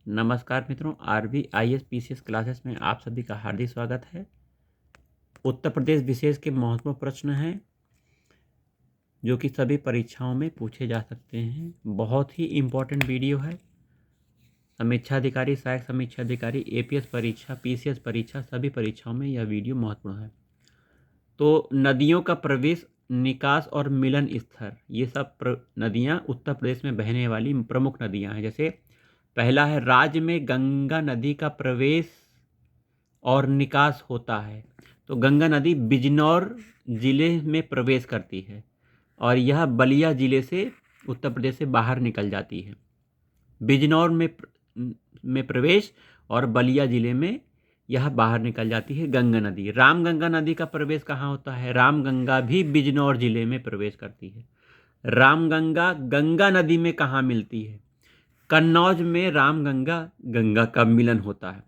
नमस्कार मित्रों, RB IAS PCS classes में आप सभी का हार्दिक स्वागत है। उत्तर प्रदेश विशेष के महत्वपूर्ण प्रश्न हैं जो कि सभी परीक्षाओं में पूछे जा सकते हैं। बहुत ही इम्पोर्टेंट वीडियो है। समीक्षा अधिकारी, सहायक समीक्षा अधिकारी, एपीएस परीक्षा, पीसीएस परीक्षा, सभी परीक्षाओं में यह वीडियो महत्वपूर्ण है। तो नदियों का प्रवेश, निकास और मिलन स्थल, ये सब नदियाँ उत्तर प्रदेश में बहने वाली प्रमुख नदियाँ हैं। जैसे पहला है, राज्य में गंगा नदी का प्रवेश और निकास होता है। तो गंगा नदी बिजनौर जिले में प्रवेश करती है और यह बलिया जिले से उत्तर प्रदेश से बाहर निकल जाती है। बिजनौर में प्रवेश और बलिया जिले में यह बाहर निकल जाती है गंगा नदी। रामगंगा नदी का प्रवेश कहाँ होता है? रामगंगा भी बिजनौर जिले में प्रवेश करती है। रामगंगा गंगा नदी में कहाँ मिलती है? कन्नौज में रामगंगा गंगा का मिलन होता है।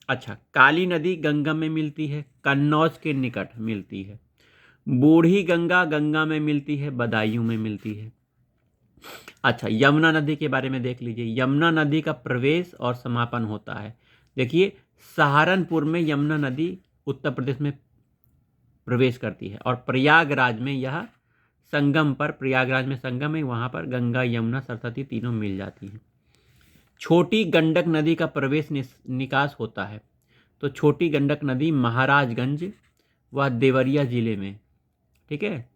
अच्छा, काली नदी गंगा में मिलती है, कन्नौज के निकट मिलती है। बूढ़ी गंगा गंगा में मिलती है, बदायूं में मिलती है। अच्छा, यमुना नदी के बारे में देख लीजिए। यमुना नदी का प्रवेश और समापन होता है। देखिए, सहारनपुर में यमुना नदी उत्तर प्रदेश में प्रवेश करती है और प्रयागराज में यह संगम पर, प्रयागराज में संगम है, वहाँ पर गंगा यमुना सरस्वती तीनों मिल जाती हैं। छोटी गंडक नदी का प्रवेश निकास होता है। तो छोटी गंडक नदी महाराजगंज व देवरिया जिले में, ठीक है,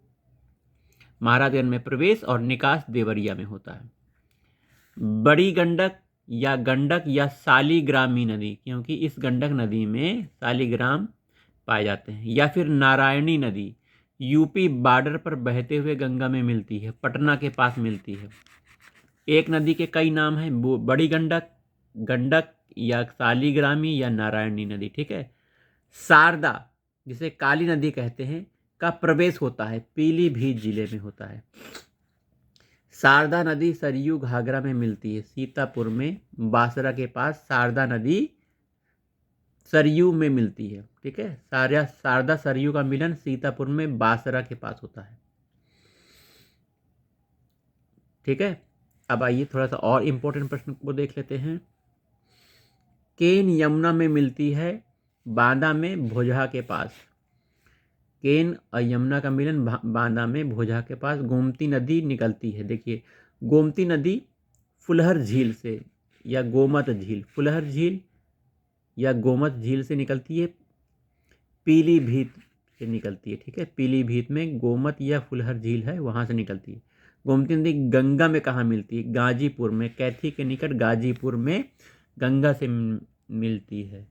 महाराजगंज में प्रवेश और निकास देवरिया में होता है। बड़ी गंडक या शालिग्रामी नदी, क्योंकि इस गंडक नदी में शालिग्राम पाए जाते हैं। या फिर नारायणी नदी यूपी बॉर्डर पर बहते हुए गंगा में मिलती है, पटना के पास मिलती है। एक नदी के कई नाम हैं, बड़ी गंडक, गंडक या शालिग्रामी या नारायणी नदी, ठीक है। शारदा, जिसे काली नदी कहते हैं, का प्रवेश होता है, पीलीभीत जिले में होता है। शारदा नदी सरयू घाघरा में मिलती है, सीतापुर में बासरा के पास शारदा नदी सरयू में मिलती है, ठीक है। शारदा सरयू का मिलन सीतापुर में बासरा के पास होता है, ठीक है। अब आइए थोड़ा सा और इम्पोर्टेंट प्रश्न को देख लेते हैं। केन यमुना में मिलती है, बांदा में भोजहा के पास। केन और यमुना का मिलन बांदा में भोजहा के पास। गोमती नदी निकलती है, देखिए, गोमती नदी फुलहर झील से या गोमत झील, फुलहर झील या गोमत झील से निकलती है, पीलीभीत से निकलती है, ठीक है। पीलीभीत में गोमत या फुलहर झील है, वहाँ से निकलती है। गोमती नदी गंगा में कहाँ मिलती है? गाजीपुर में, कैथी के निकट गाजीपुर में गंगा से मिलती है।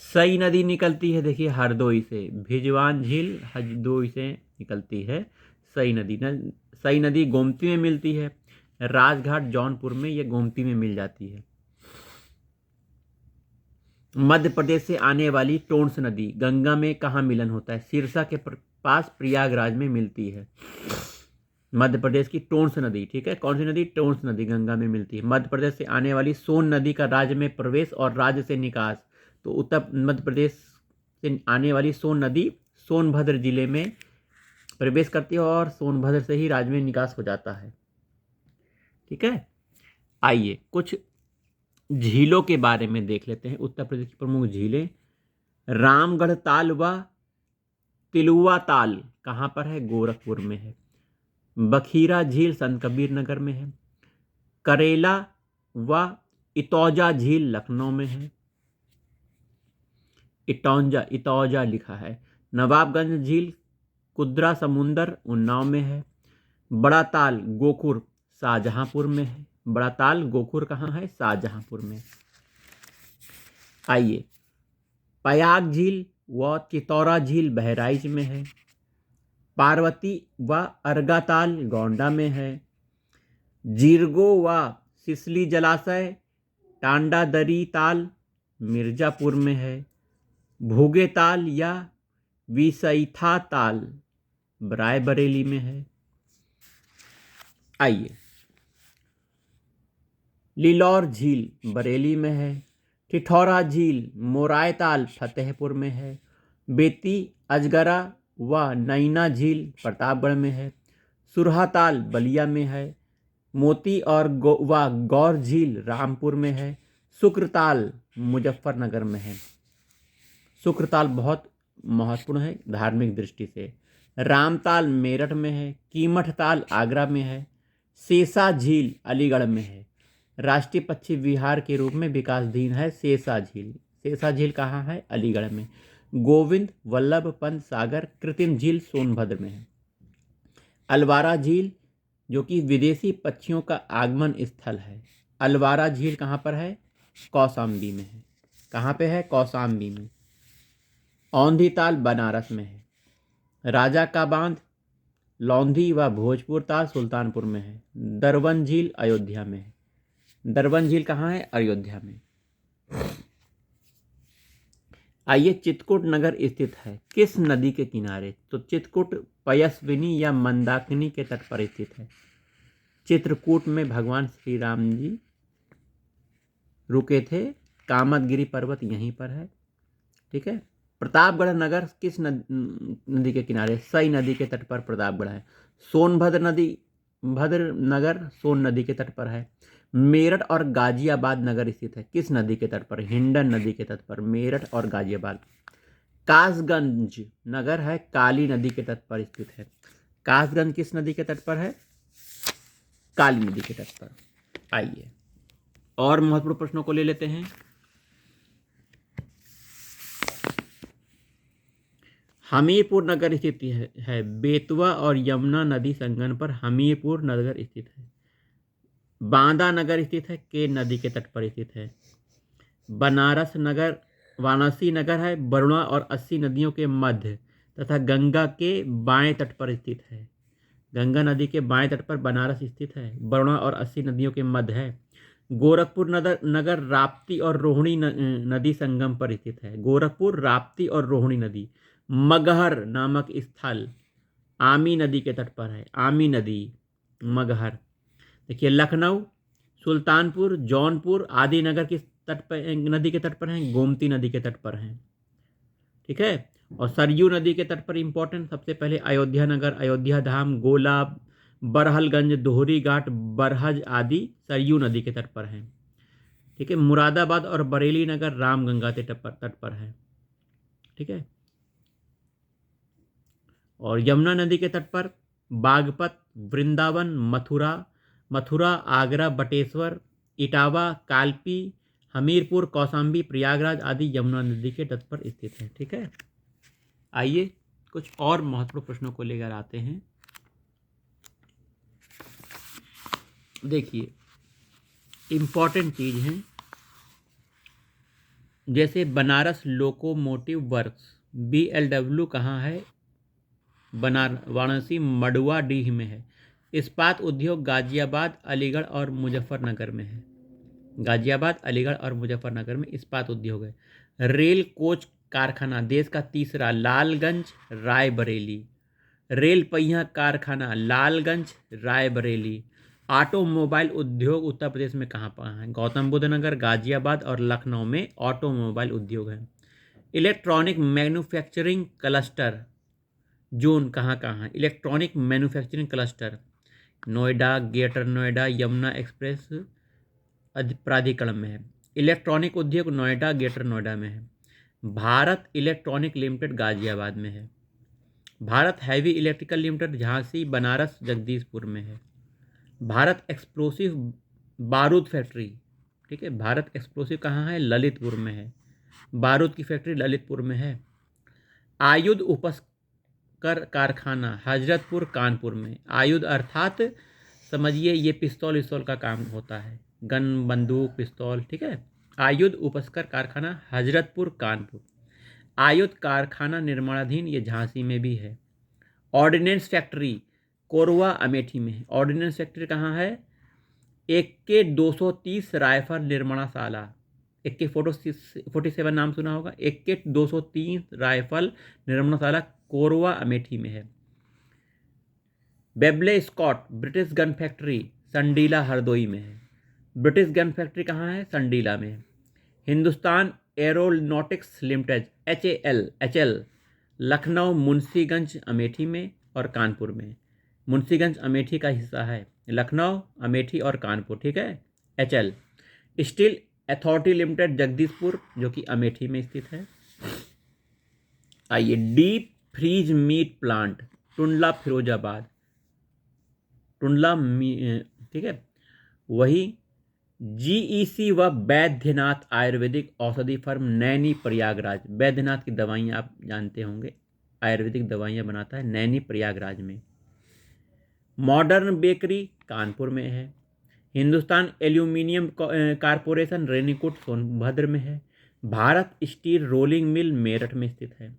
सई नदी निकलती है, देखिए, हरदोई से। भिजवान झील हरदोई से निकलती है सई नदी। सई नदी गोमती में मिलती है। राजघाट जौनपुर में ये गोमती में मिल जाती है। मध्य प्रदेश से आने वाली टोंस नदी गंगा में कहाँ मिलन होता है? सिरसा के पास प्रयागराज में मिलती है। मध्य प्रदेश की टोंस नदी, ठीक है। कौन सी नदी? टोंस नदी गंगा में मिलती है। मध्य प्रदेश से आने वाली सोन नदी का राज्य में प्रवेश और राज्य से निकास। तो उत्तर मध्य प्रदेश से आने वाली सोन नदी सोनभद्र जिले में प्रवेश करती है और सोनभद्र से ही राज्य में निकास हो जाता है, ठीक है। आइए कुछ झीलों के बारे में देख लेते हैं। उत्तर प्रदेश की प्रमुख झीलें। रामगढ़ ताल व तिलुआ ताल कहाँ पर है? गोरखपुर में है। बखीरा झील संत कबीर नगर में है। करेला व इतौजा झील लखनऊ में है। इतौजा लिखा है। नवाबगंज झील कुद्रा समुंदर उन्नाव में है। बड़ा ताल गोकुर शाहजहांपुर में है। बड़ा ताल गोकुर कहाँ है? शाहजहांपुर में। आइए, पयाग झील व चितौरा झील बहराइच में है। पार्वती व अर्गा ताल गोंडा में है। जीरगो व सिसली जलाशय टांडा दरी ताल मिर्जापुर में है। भोगे ताल या विसईथा ताल रायबरेली में है। आइए, लिलौर झील बरेली में है। ठिठौरा झील मोराय ताल फतेहपुर में है। बेती अजगरा व नैना झील प्रतापगढ़ में है। सुरहा ताल बलिया में है। मोती और गौर झील रामपुर में है। शुक्रताल मुजफ्फरनगर में है। शुक्रताल बहुत महत्वपूर्ण है धार्मिक दृष्टि से। रामताल मेरठ में है। कीमठ ताल आगरा में है। सेसा झील अलीगढ़ में है। राष्ट्रीय पक्षी विहार के रूप में विकासाधीन है सेसा झील। सेसा झील कहाँ है? अलीगढ़ में। गोविंद वल्लभ पंत सागर कृत्रिम झील सोनभद्र में है। अलवारा झील जो कि विदेशी पक्षियों का आगमन स्थल है। अलवारा झील कहाँ पर है? कौशाम्बी में है। कहाँ पे है? कौशाम्बी में। औंधी ताल बनारस में है। राजा का बांध लौंधी व भोजपुर ताल सुल्तानपुर में है। दरवन झील अयोध्या में है। दरवन झील कहाँ है? अयोध्या में। आइए, चित्रकूट नगर स्थित है किस नदी के किनारे? तो चित्रकूट पयस्विनी या मंदाकिनी के तट पर स्थित है। चित्रकूट में भगवान श्री राम जी रुके थे। कामदगिरी पर्वत यहीं पर है। ठीक है। प्रतापगढ़ नगर किस नदी के किनारे? सई नदी के तट पर प्रतापगढ़ है। सोनभद्र नदी भद्र नगर सोन नदी के तट पर है। मेरठ और गाजियाबाद नगर स्थित है किस नदी के तट पर? हिंडन नदी के तट पर मेरठ और गाजियाबाद। कासगंज नगर है काली नदी के तट पर स्थित है। कासगंज किस नदी के तट पर है? काली नदी के तट पर। आइए और महत्वपूर्ण प्रश्नों को ले लेते हैं। हमीरपुर नगर स्थित है। बेतवा और यमुना नदी संगम पर हमीरपुर नगर स्थित है। बांदा नगर स्थित है के नदी के तट पर स्थित है। बनारस नगर वाराणसी नगर है वरुणा और अस्सी नदियों के मध्य तथा गंगा के बाएं तट पर स्थित है। गंगा नदी के बाएं तट पर बनारस स्थित है। वरुणा और अस्सी नदियों के मध्य है। गोरखपुर नगर राप्ती और रोहिणी नदी संगम पर स्थित है। गोरखपुर राप्ती और रोहिणी नदी। मगहर नामक स्थल आमी नदी के तट पर है। आमी नदी मगहर। देखिए, लखनऊ सुल्तानपुर जौनपुर आदि नगर किस तट पर नदी के तट पर हैं? गोमती नदी के तट पर हैं। ठीक है। और सरयू नदी के तट पर इंपॉर्टेंट सबसे पहले अयोध्या नगर अयोध्या धाम गोला बरहलगंज दोहरी घाट बरहज आदि सरयू नदी के तट पर हैं। ठीक है। मुरादाबाद और बरेली नगर रामगंगा के तट पर है। ठीक है। और यमुना नदी के तट पर बागपत वृंदावन मथुरा आगरा बटेश्वर इटावा कालपी हमीरपुर कौशाम्बी प्रयागराज आदि यमुना नदी के तट पर स्थित है। ठीक है। आइए कुछ और महत्वपूर्ण प्रश्नों को लेकर आते हैं। देखिए, इंपॉर्टेंट चीज है जैसे बनारस लोकोमोटिव वर्क्स BLW कहाँ है? वाराणसी मडुआडीह में है। इस्पात उद्योग गाजियाबाद अलीगढ़ और मुजफ्फरनगर में है। गाजियाबाद अलीगढ़ और मुजफ्फरनगर में इस्पात उद्योग है। रेल कोच कारखाना देश का तीसरा लालगंज रायबरेली। रेल पहिया कारखाना लालगंज रायबरेली। ऑटोमोबाइल उद्योग उत्तर प्रदेश में कहाँ पर है? गौतम बुद्ध नगर गाजियाबाद और लखनऊ में ऑटोमोबाइल उद्योग है। इलेक्ट्रॉनिक मैन्युफैक्चरिंग क्लस्टर जोन कहाँ कहाँ है? Electronic manufacturing cluster Noida greater Noida Yamuna express प्राधिकरण में है। इलेक्ट्रॉनिक उद्योग नोएडा ग्रेटर नोएडा में है। भारत इलेक्ट्रॉनिक लिमिटेड गाजियाबाद में है। Bharat heavy electrical limited Jhansi Banaras Jagdishpur में है। भारत एक्सप्लोसिव बारूद फैक्ट्री, ठीक है, भारत एक्सप्लोसिव कहाँ है? ललितपुर में है। बारूद की फैक्ट्री ललितपुर में है। आयुध उपस्कर कारखाना हजरतपुर कानपुर में। आयुध अर्थात समझिए ये पिस्तौल विस्तौल का काम होता है, गन बंदूक पिस्तौल, ठीक है। आयुध उपस्कर कारखाना हजरतपुर कानपुर। आयुध कारखाना निर्माणाधीन ये झांसी में भी है। ऑर्डिनेंस फैक्ट्री कोरवा अमेठी में है। ऑर्डिनेंस फैक्ट्री कहाँ है? AK 230 राइफल निर्माणाशाला, AK 47 नाम सुना होगा। AK 230 राइफल निर्माणाशाला कोरवा अमेठी में है। Webley Scott British gun factory Sandila Hardoi में है। ब्रिटिश गन फैक्ट्री कहाँ है? संडीला में है। Hindustan aeronautics limited HAL Lucknow Munshiganj Amethi में और कानपुर में। मुंशीगंज अमेठी का हिस्सा है, लखनऊ अमेठी और कानपुर, ठीक है। HL steel authority limited Jagdishpur जो कि अमेठी में स्थित है। आइए, deep freeze meat plant Tundla Firozabad, ठीक है। वही जीईसी व बैद्यनाथ आयुर्वेदिक औषधि फर्म नैनी प्रयागराज, बैद्यनाथ की दवाइयाँ आप जानते होंगे, आयुर्वेदिक दवाइयाँ बनाता है नैनी प्रयागराज में। मॉडर्न बेकरी कानपुर में है। Hindustan aluminium corporation raincoat Sonbhadra में है। Bharat steel rolling mill Meerut में स्थित है।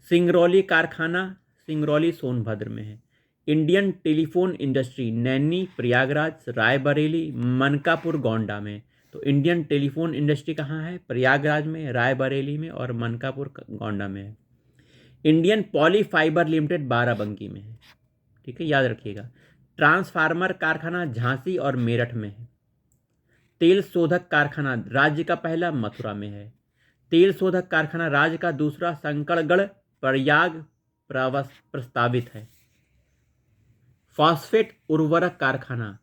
सिंगरौली कारखाना सिंगरौली सोनभद्र में है। Indian telephone industry Naini Prayagraj Raebareli Mankapur Gonda में। तो इंडियन टेलीफोन इंडस्ट्री कहाँ है? प्रयागराज में, रायबरेली में और मनकापुर गोंडा में है। इंडियन पॉलीफाइबर लिमिटेड बाराबंकी में है, ठीक है, याद रखिएगा। ट्रांसफार्मर कारखाना झांसी और मेरठ में है। तेल शोधक कारखाना राज्य का पहला मथुरा में है। तेल शोधक कारखाना राज्य का दूसरा संकरगढ़ प्रयाग प्रस्तावित है। फॉस्फेट उर्वरक कारखाना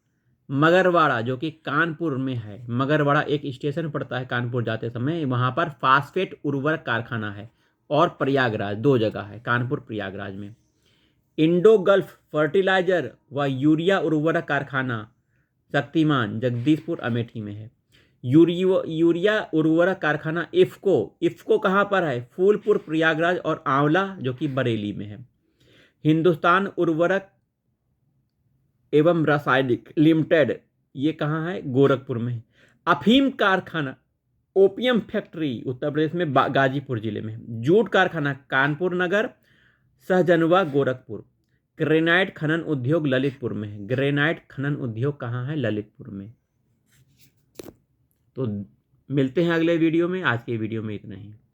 मगरवाड़ा जो कि कानपुर में है। मगरवाड़ा एक स्टेशन पड़ता है कानपुर जाते समय, वहाँ पर फॉस्फेट उर्वरक कारखाना है। और प्रयागराज, दो जगह है, कानपुर प्रयागराज में। इंडो गल्फ फर्टिलाइजर व यूरिया उर्वरक कारखाना शक्तिमान जगदीशपुर अमेठी में है। यूरिया उर्वरक कारखाना इफ्को कहाँ पर है? फूलपुर प्रयागराज और आंवला जो कि बरेली में है। हिंदुस्तान उर्वरक एवं रासायनिक लिमिटेड ये कहाँ है? गोरखपुर में है। अफीम कारखाना ओपियम फैक्ट्री उत्तर प्रदेश में गाजीपुर जिले में है। जूट कारखाना कानपुर नगर सहजनवा गोरखपुर। ग्रेनाइट खनन उद्योग ललितपुर में है। ग्रेनाइट खनन उद्योग कहाँ है? ललितपुर में। तो मिलते हैं अगले वीडियो में। आज के वीडियो में इतना ही।